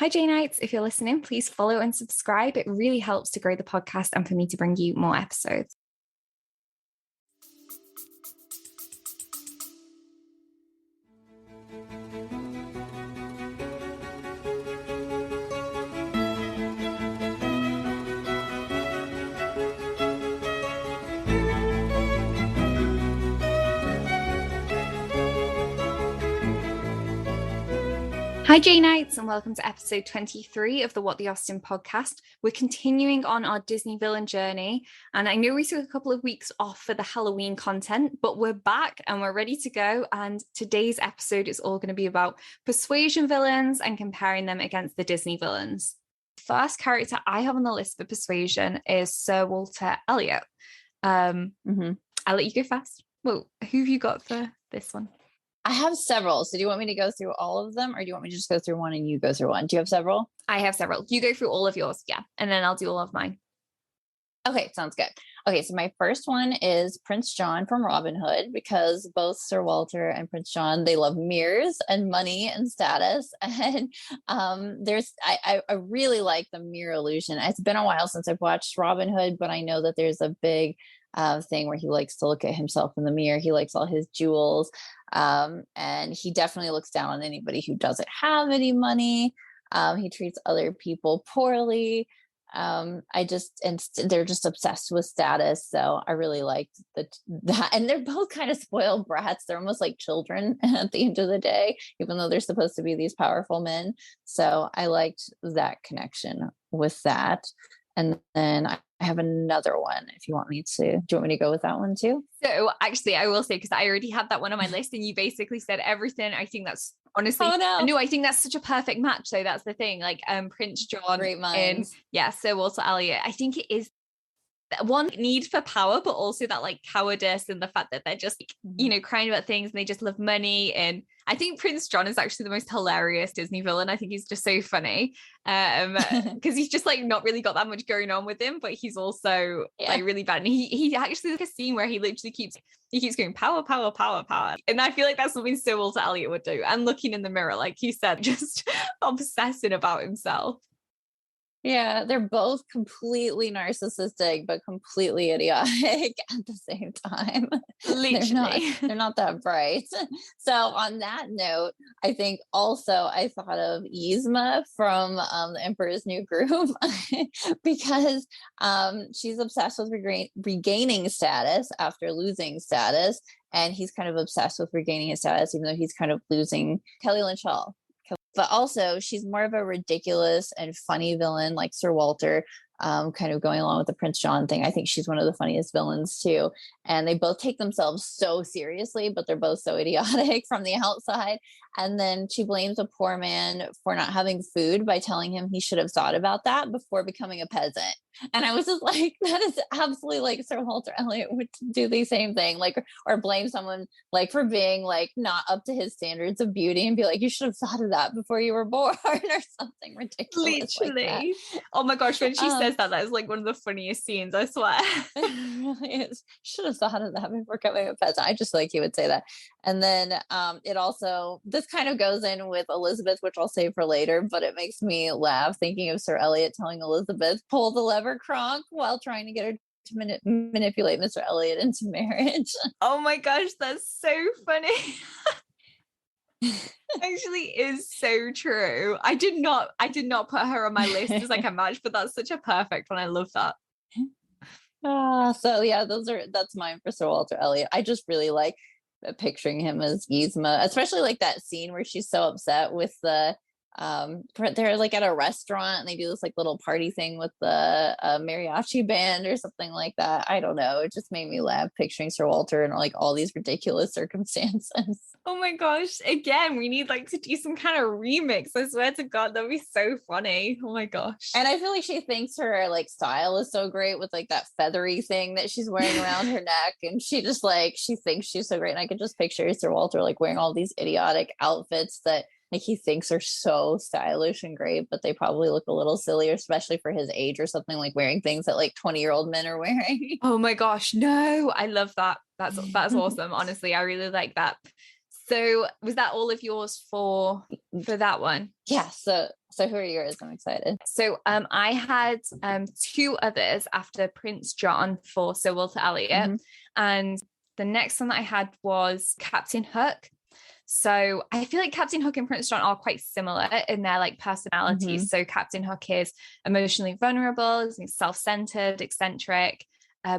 Hi, Janeites. If you're listening, please follow and subscribe. It really helps to grow the podcast and for me to bring you more episodes. Hi, Janeites, and welcome to episode 23 of the What the Austen podcast. We're continuing on our Disney villain journey, and I know we took a couple of weeks off for the Halloween content, but we're back and we're ready to go. And today's episode is all going to be about persuasion villains and comparing them against the Disney villains. First character I have on the list for persuasion is Sir Walter Elliot. I'll let you go first. Well, who have you got for this one? I have several. So do you want me to go through all of them, or do you want me to just go through one and you go through one? Do you have several? I have several. You go through all of yours, yeah, and then I'll do all of mine. Okay, sounds good. Okay, so my first one is Prince John from Robin Hood, because both Sir Walter and Prince John, they love mirrors and money and status. And I really like the mirror illusion. It's been a while since I've watched Robin Hood, but I know that there's a big thing where he likes to look at himself in the mirror. He likes all his jewels. And he definitely looks down on anybody who doesn't have any money. He treats other people poorly. They're just obsessed with status. So I really liked that. And they're both kind of spoiled brats. They're almost like children at the end of the day, even though they're supposed to be these powerful men. So I liked that connection with that. And then I have another one if you want me to. Do you want me to go with that one too? So actually, I will say, because I already had that one on my list and you basically said everything. I think that's honestly, no, I think that's such a perfect match. So that's the thing, like Prince John, great minds. Sir Walter Elliot. I think it is one need for power, but also that like cowardice and the fact that they're just, crying about things and they just love money. And I think Prince John is actually the most hilarious Disney villain. I think he's just so funny because he's just like not really got that much going on with him, but he's also like really bad. And he actually like a scene where he literally keeps going power, power, power, power. And I feel like that's something Sir Walter Elliot would do. And looking in the mirror, like you said, just obsessing about himself. Yeah, they're both completely narcissistic, but completely idiotic at the same time. Literally. They're not that bright. So on that note, I think also I thought of Yzma from The Emperor's New Groove because she's obsessed with regaining status after losing status. And he's kind of obsessed with regaining his status, even though he's kind of losing. Kelly Lynch Hall. But also she's more of a ridiculous and funny villain like Sir Walter, kind of going along with the Prince John thing. I think she's one of the funniest villains too. And they both take themselves so seriously, but they're both so idiotic from the outside. And then she blames a poor man for not having food by telling him he should have thought about that before becoming a peasant. And I was just like, that is absolutely like Sir Walter Elliot would do the same thing, like, or blame someone like for being like not up to his standards of beauty and be like, you should have thought of that before you were born or something ridiculous. Literally. Like oh my gosh, when she says that is like one of the funniest scenes, I swear. It really is. Should have thought of that before becoming a peasant. I just like he would say that. And then it also, this kind of goes in with Elizabeth, which I'll save for later, but it makes me laugh thinking of Sir Elliot telling Elizabeth, pull the lever, Kronk, while trying to get her to manipulate Mr. Elliot into marriage. Oh my gosh, that's so funny. Actually is so true. I did not put her on my list as like a match, but that's such a perfect one. I love that. So yeah, that's mine for Sir Walter Elliot. I just really like picturing him as Yzma, especially like that scene where she's so upset with the they're like at a restaurant and they do this like little party thing with the mariachi band or something like that. I don't know, it just made me laugh picturing Sir Walter and like all these ridiculous circumstances. Oh my gosh, again, we need like to do some kind of remix. I swear to God, that'd be so funny. Oh my gosh. And I feel like she thinks her like style is so great with like that feathery thing that she's wearing around her neck, and she just like she thinks she's so great. And I could just picture Sir Walter like wearing all these idiotic outfits that like he thinks are so stylish and great, but they probably look a little silly, especially for his age or something, like wearing things that like 20-year-old men are wearing. Oh my gosh, no, I love that. That's awesome. Honestly, I really like that. So was that all of yours for that one? Yeah. So who are yours? I'm excited. So I had two others after Prince John for Sir Walter Elliot. Mm-hmm. And the next one that I had was Captain Hook. So I feel like Captain Hook and Prince John are quite similar in their like personalities. Mm-hmm. So Captain Hook is emotionally vulnerable, he's self-centered, eccentric,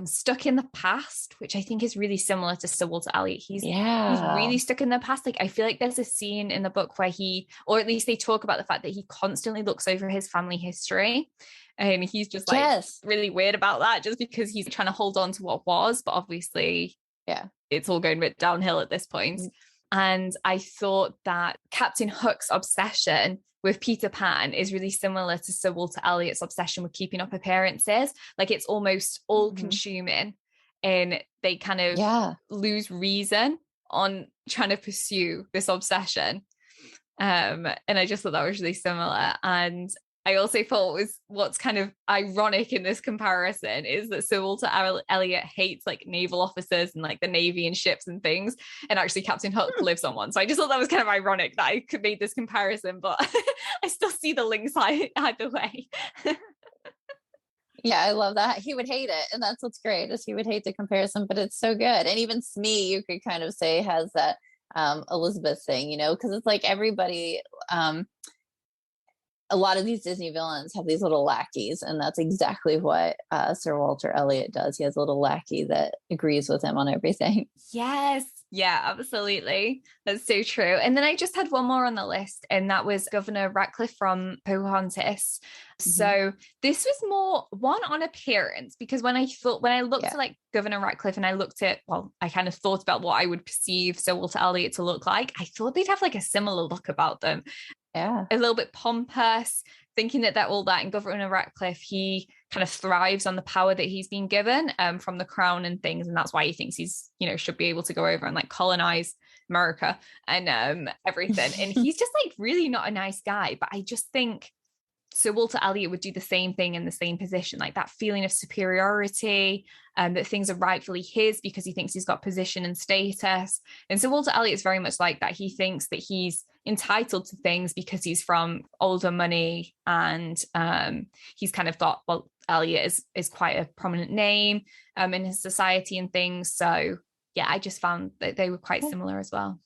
stuck in the past, which I think is really similar to Sir Walter Elliot. He's really stuck in the past. Like I feel like there's a scene in the book where he, or at least they talk about the fact that he constantly looks over his family history. And he's just like really weird about that just because he's trying to hold on to what was, but obviously it's all going a bit downhill at this point. And I thought that Captain Hook's obsession with Peter Pan is really similar to Sir Walter Elliot's obsession with keeping up appearances. Like it's almost all consuming and they kind of lose reason on trying to pursue this obsession. And I just thought that was really similar. And I also thought was what's kind of ironic in this comparison is that Sir Walter Elliot hates like naval officers and like the Navy and ships and things. And actually Captain Hook lives on one. So I just thought that was kind of ironic that I could make this comparison, but I still see the links either way. Yeah, I love that. He would hate it. And that's what's great is he would hate the comparison, but it's so good. And even Smee, you could kind of say has that Elizabeth thing, you know, because it's like everybody, a lot of these Disney villains have these little lackeys, and that's exactly what Sir Walter Elliot does. He has a little lackey that agrees with him on everything. Yes. Yeah, absolutely. That's so true. And then I just had one more on the list, and that was Governor Ratcliffe from Pocahontas. So this was more one on appearance, because when I looked at like Governor Ratcliffe and I looked at, I kind of thought about what I would perceive Sir Walter Elliot to look like, I thought they'd have like a similar look about them. A little bit pompous, thinking that they're all that. And Governor Ratcliffe, he kind of thrives on the power that he's been given from the crown and things. And that's why he thinks he's, should be able to go over and like colonize America and everything. And he's just like really not a nice guy. But I just think Sir Walter Elliot would do the same thing in the same position, like that feeling of superiority, that things are rightfully his because he thinks he's got position and status. And Sir Walter Elliot is very much like that. He thinks that he's entitled to things because he's from older money, and he's kind of thought, Elliot is quite a prominent name in his society and things. So yeah, I just found that they were quite similar as well.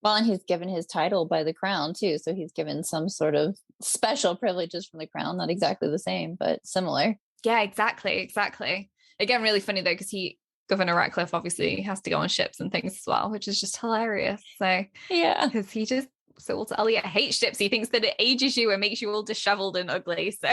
Well, and he's given his title by the crown too. So he's given some sort of special privileges from the crown, not exactly the same, but similar. Yeah, exactly. Again, really funny though, because Governor Ratcliffe obviously has to go on ships and things as well, which is just hilarious. So yeah, because Sir Walter Elliot hates ships. He thinks that it ages you and makes you all disheveled and ugly. So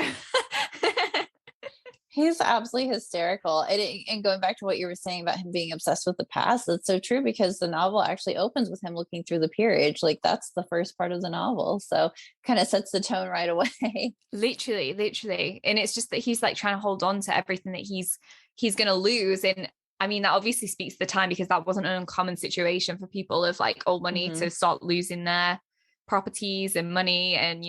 he's absolutely hysterical. And going back to what you were saying about him being obsessed with the past, that's so true, because the novel actually opens with him looking through the peerage. Like that's the first part of the novel. So kind of sets the tone right away. Literally. And it's just that he's like trying to hold on to everything that he's going to lose. And I mean, that obviously speaks to the time, because that wasn't an uncommon situation for people of like old money to start losing their properties and money, and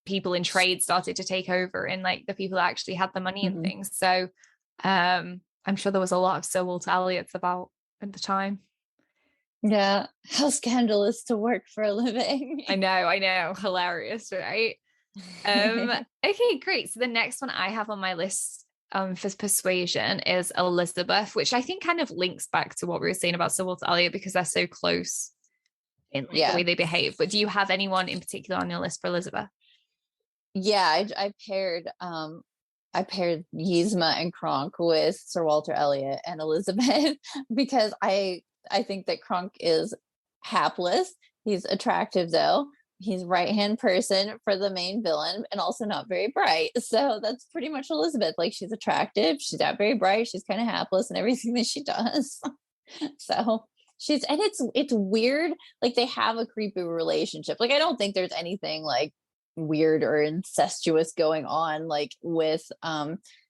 people in trade started to take over, and like the people that actually had the money and things. So I'm sure there was a lot of Sir Walter Elliot's about at the time. Yeah, how scandalous to work for a living. I know, hilarious, right? Okay, great. So the next one I have on my list for Persuasion is Elizabeth, which I think kind of links back to what we were saying about Sir Walter Elliot, because they're so close in the way they behave. But do you have anyone in particular on your list for Elizabeth? Yeah, I paired Yzma and Kronk with Sir Walter Elliot and Elizabeth because I think that Kronk is hapless. He's attractive though. He's right-hand person for the main villain, and also not very bright. So that's pretty much Elizabeth. Like, she's attractive, she's not very bright, she's kind of hapless in everything that she does. So it's weird. Like, they have a creepy relationship. Like, I don't think there's anything like weird or incestuous going on like with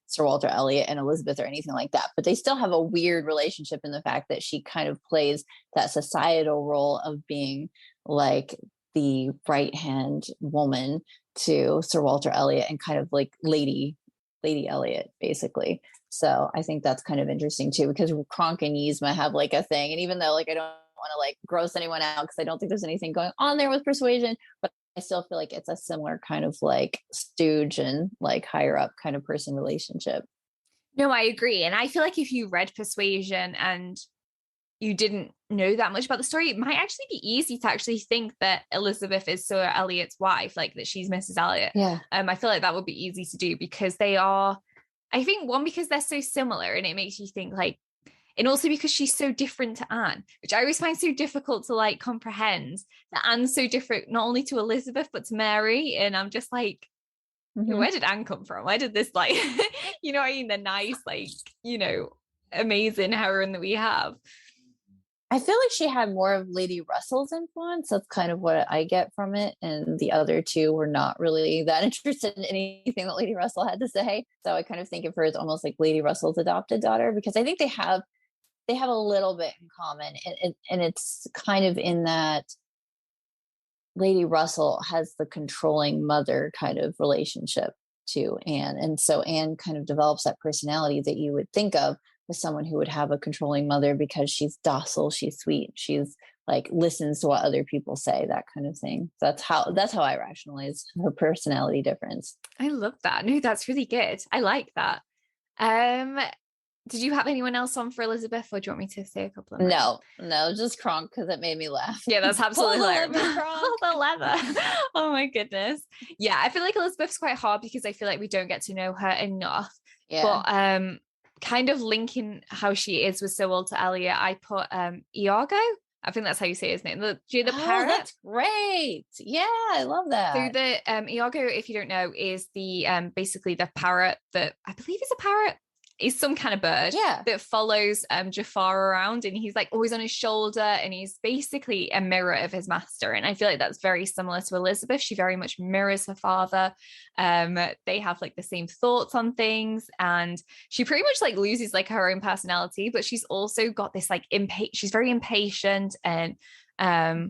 Sir Walter Elliot and Elizabeth or anything like that, but they still have a weird relationship in the fact that she kind of plays that societal role of being like the right hand woman to Sir Walter Elliot and kind of like Lady Elliot basically. So I think that's kind of interesting too, because Kronk and Yzma have like a thing, and even though like I don't want to like gross anyone out because I don't think there's anything going on there with Persuasion, but I still feel like it's a similar kind of like stooge and like higher up kind of person relationship. No, I agree. And I feel like if you read Persuasion and you didn't know that much about the story, it might actually be easy to actually think that Elizabeth is Sir Eliot's wife, like that she's Mrs. Eliot. Yeah. I feel like that would be easy to do because they are, I think one, because they're so similar and it makes you think like, and also because she's so different to Anne, which I always find so difficult to like comprehend that Anne's so different, not only to Elizabeth, but to Mary. And I'm just like, where did Anne come from? Where did this like, you know what I mean? The nice, like, you know, amazing heroine that we have. I feel like she had more of Lady Russell's influence. That's kind of what I get from it. And the other two were not really that interested in anything that Lady Russell had to say. So I kind of think of her as almost like Lady Russell's adopted daughter, because I think they have a little bit in common. And it's kind of in that Lady Russell has the controlling mother kind of relationship to Anne. And so Anne kind of develops that personality that you would think of with someone who would have a controlling mother, because she's docile, she's sweet, she's like listens to what other people say, that kind of thing. That's how I rationalize her personality difference. I love that. No, that's really good. I like that. Did you have anyone else on for Elizabeth, or do you want me to say a couple of mine? No, just Kronk, because it made me laugh. Yeah, that's absolutely hilarious. Pull the leather. Oh my goodness. Yeah, I feel like Elizabeth's quite hard because I feel like we don't get to know her enough. Yeah. But kind of linking how she is with Sir Walter Elliot, I put Iago. I think that's how you say his name. The parrot. That's great. Yeah, I love that. So the Iago, if you don't know, is the basically the parrot that I believe is a parrot. Is some kind of bird that follows Jafar around, and he's like always on his shoulder, and he's basically a mirror of his master. And I feel like that's very similar to Elizabeth. She very much mirrors her father. They have like the same thoughts on things, and she pretty much like loses like her own personality, but she's also got this like she's very impatient, and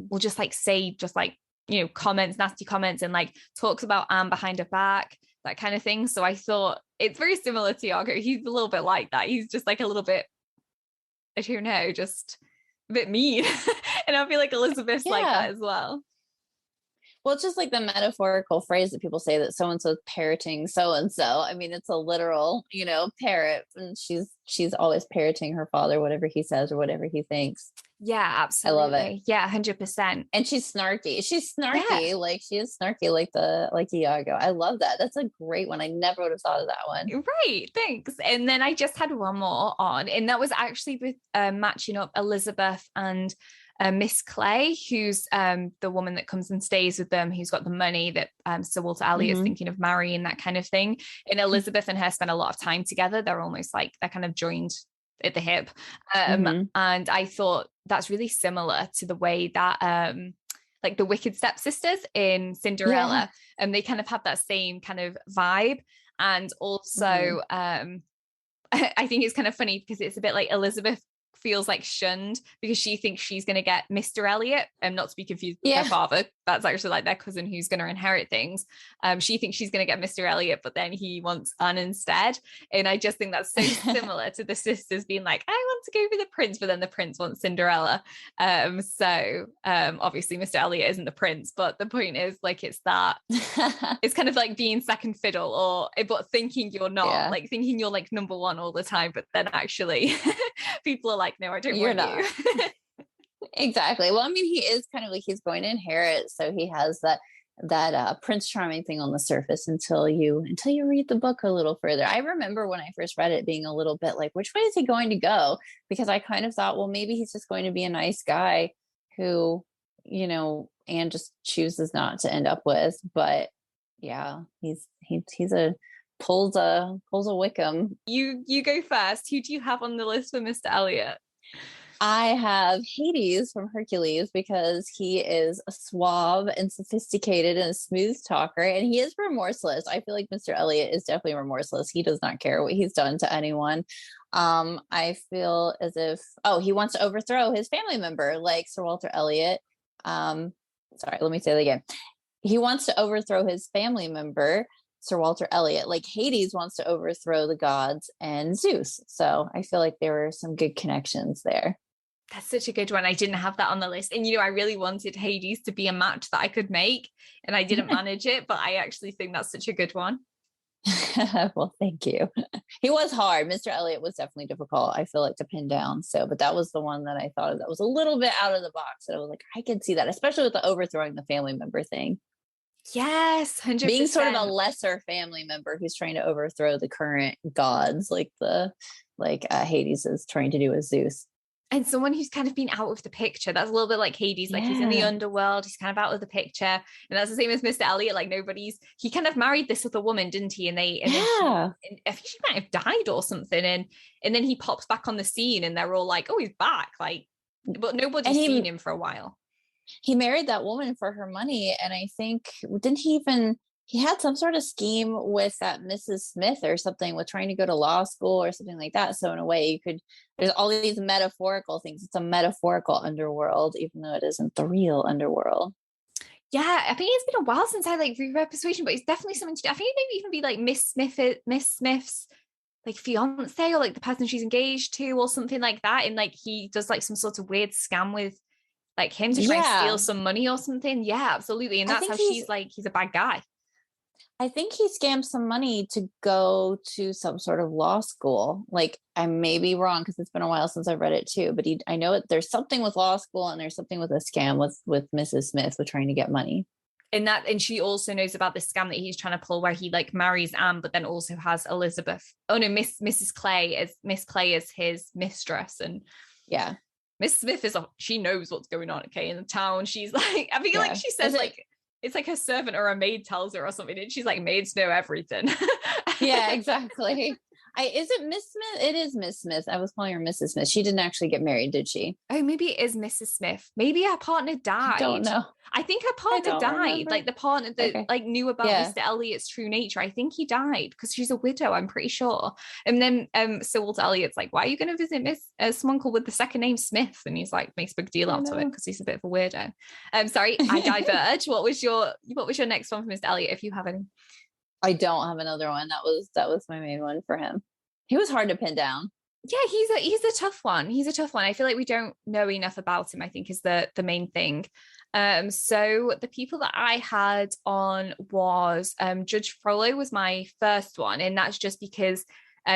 will just like say just like, you know, nasty comments, and like talks about Anne behind her back, that kind of thing. So I thought it's very similar to Iago. He's a little bit like that. He's just like a little bit, I don't know, just a bit mean. And I feel like Elizabeth's like that as well. Well, it's just like the metaphorical phrase that people say that so-and-so parroting so-and-so. I mean, it's a literal, you know, parrot. And she's always parroting her father, whatever he says or whatever he thinks. Yeah, absolutely. I love it. Yeah, 100%. And she's snarky. Like she is snarky, like Iago. I love that. That's a great one. I never would have thought of that one. Right, thanks. And then I just had one more on, and that was actually with matching up Elizabeth and Miss Clay, who's the woman that comes and stays with them, who's got the money that Sir Walter Elliot is thinking of marrying, that kind of thing. And Elizabeth and her spend a lot of time together. They're almost like they're kind of joined at the hip. And I thought that's really similar to the way that like the wicked stepsisters in Cinderella, and they kind of have that same kind of vibe. And also I think it's kind of funny because it's a bit like Elizabeth feels like shunned because she thinks she's going to get Mr. Elliot, and not to be confused with her father. That's actually like their cousin who's going to inherit things. She thinks she's going to get Mr. Elliot, but then he wants Anne instead. And I just think that's so similar to the sisters being like, I want to go for the prince, but then the prince wants Cinderella. So obviously Mr. Elliot isn't the prince, but the point is like it's that it's kind of like being second fiddle, but thinking you're not, like thinking you're like number one all the time, but then actually people are like, no, I don't want you. Exactly. Well, I mean, he is kind of like he's going to inherit, so he has that Prince Charming thing on the surface until you read the book a little further. I remember when I first read it being a little bit like, which way is he going to go? Because I kind of thought, well, maybe he's just going to be a nice guy who, you know, Anne just chooses not to end up with. But yeah, he's a pulls a Wickham. You go first. Who do you have on the list for Mr. Elliot? I have Hades from Hercules because he is a suave and sophisticated and a smooth talker, and he is remorseless. I feel like Mr. Elliot is definitely remorseless. He does not care what he's done to anyone. I feel as if, he wants to overthrow his family member like Sir Walter Elliot. Sorry, let me say that again. He wants to overthrow his family member, Sir Walter Elliot, like Hades wants to overthrow the gods and Zeus. So I feel like there were some good connections there. That's such a good one. I didn't have that on the list. And, I really wanted Hades to be a match that I could make, and I didn't manage it, but I actually think that's such a good one. Well, thank you. He was hard. Mr. Elliot was definitely difficult, I feel like, to pin down. So, but that was the one that I thought of that was a little bit out of the box. That I was like, I can see that, especially with the overthrowing the family member thing. Yes, 100%. Being sort of a lesser family member who's trying to overthrow the current gods, like Hades is trying to do with Zeus. And someone who's kind of been out of the picture. That's a little bit like Hades. Like he's in the underworld. He's kind of out of the picture. And that's the same as Mr. Elliot. Like he kind of married this other woman, didn't he? And I think she might have died or something. And then he pops back on the scene and they're all like, oh, he's back. Like, but nobody's seen him for a while. He married that woman for her money. And I think, he had some sort of scheme with that Mrs. Smith or something, with trying to go to law school or something like that. So in a way there's all these metaphorical things. It's a metaphorical underworld, even though it isn't the real underworld. Yeah, I think it's been a while since I reread Persuasion, but it's definitely something to do. I think it maybe even be like Miss Smith's like fiance, or like the person she's engaged to, or something like that. And like he does like some sort of weird scam with like him to try and steal some money or something. Yeah, absolutely. And that's how she's like, he's a bad guy. I think he scammed some money to go to some sort of law school. Like, I may be wrong because it's been a while since I've read it too, but I know there's something with law school, and there's something with a scam with Mrs. Smith with trying to get money. And she also knows about the scam that he's trying to pull, where he like marries Anne, but then also has Elizabeth. Oh no, Mrs. Clay is his mistress. And yeah, Miss Smith she knows what's going on, okay, in the town. She's like, I feel like she says it's like her servant or a maid tells her or something, and she's like, maids know everything. Yeah, exactly. Is it Miss Smith? It is Miss Smith. I was calling her Mrs. Smith. She didn't actually get married, did she? Oh, maybe it is Mrs. Smith. Maybe her partner died. I don't know. I think her partner died. Remember. Like the partner that like knew about Mr. Elliot's true nature. I think he died because she's a widow, I'm pretty sure. And then Sir Walter Elliot's like, why are you going to visit some uncle with the second name Smith? And he's like, makes a big deal out of it because he's a bit of a weirdo. Sorry, I diverge. What was your next one for Mr. Elliot, if you have any? I don't have another one. That was my main one for him. He was hard to pin down. Yeah, he's a tough one. He's a tough one. I feel like we don't know enough about him, I think, is the main thing. So the people that I had on was Judge Frollo was my first one, and that's just because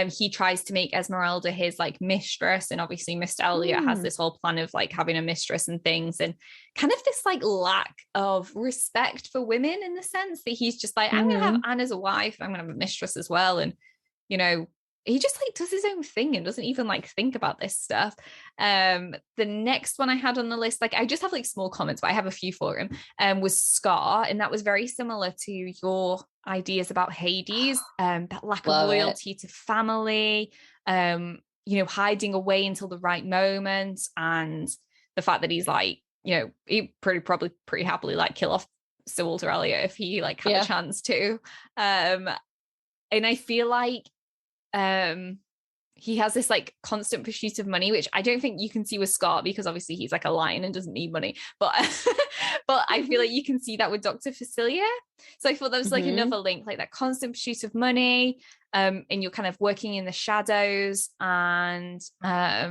he tries to make Esmeralda his like mistress, and obviously Mr. Elliot has this whole plan of like having a mistress and things, and kind of this like lack of respect for women, in the sense that he's just like, I'm gonna have Anne as a wife, I'm gonna have a mistress as well, and he just like does his own thing and doesn't even like think about this stuff. The next one I had on the list, like I just have like small comments, but I have a few for him, was Scar. And that was very similar to your ideas about Hades, that lack of loyalty to family, hiding away until the right moment. And the fact that he's like, he probably pretty happily like kill off Sir Walter Elliot if he like had a chance to. And I feel like, he has this like constant pursuit of money, which I don't think you can see with Scott, because obviously he's like a lion and doesn't need money, but I feel like you can see that with Dr. Facilier. So I thought that was like another link, like that constant pursuit of money, and you're kind of working in the shadows. And I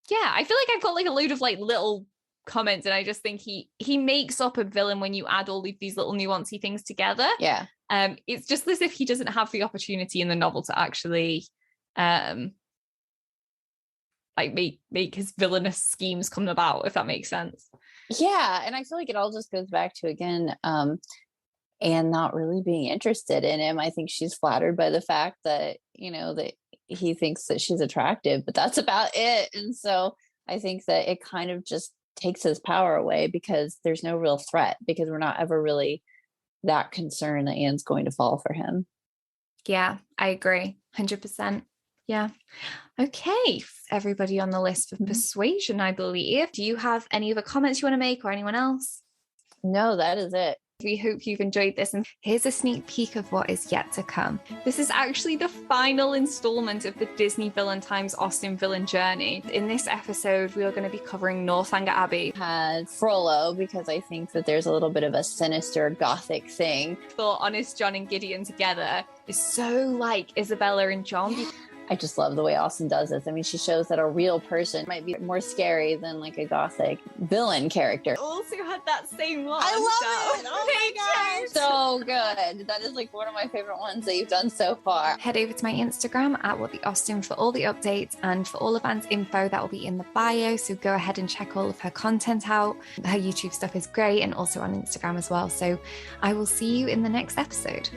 feel like I've got like a load of like little comments, and I just think he makes up a villain when you add all of these little nuancy things together. It's just as if he doesn't have the opportunity in the novel to actually like make his villainous schemes come about, if that makes sense. And I feel like it all just goes back to, again, Anne not really being interested in him. I think she's flattered by the fact that that he thinks that she's attractive, but that's about it. And so I think that it kind of just takes his power away, because there's no real threat, because we're not ever really that concerned that Anne's going to fall for him. Yeah, I agree. 100%. Yeah. Okay. Everybody on the list for Persuasion, I believe. Do you have any other comments you want to make, or anyone else? No, that is it. We hope you've enjoyed this, and here's a sneak peek of what is yet to come. This is actually the final installment of the Disney Villain Times Austen Villain Journey. In this episode, we are going to be covering Northanger Abbey. Had Frollo, because I think that there's a little bit of a sinister gothic thing. Thought Honest John and Gideon together is so like Isabella and John. I just love the way Austen does this. I mean, she shows that a real person might be more scary than like a gothic villain character. Also had that same one. I love it. Oh my gosh. So good. That is like one of my favorite ones that you've done so far. Head over to my Instagram at What the Austen for all the updates, and for all of Anne's info that will be in the bio. So go ahead and check all of her content out. Her YouTube stuff is great, and also on Instagram as well. So I will see you in the next episode.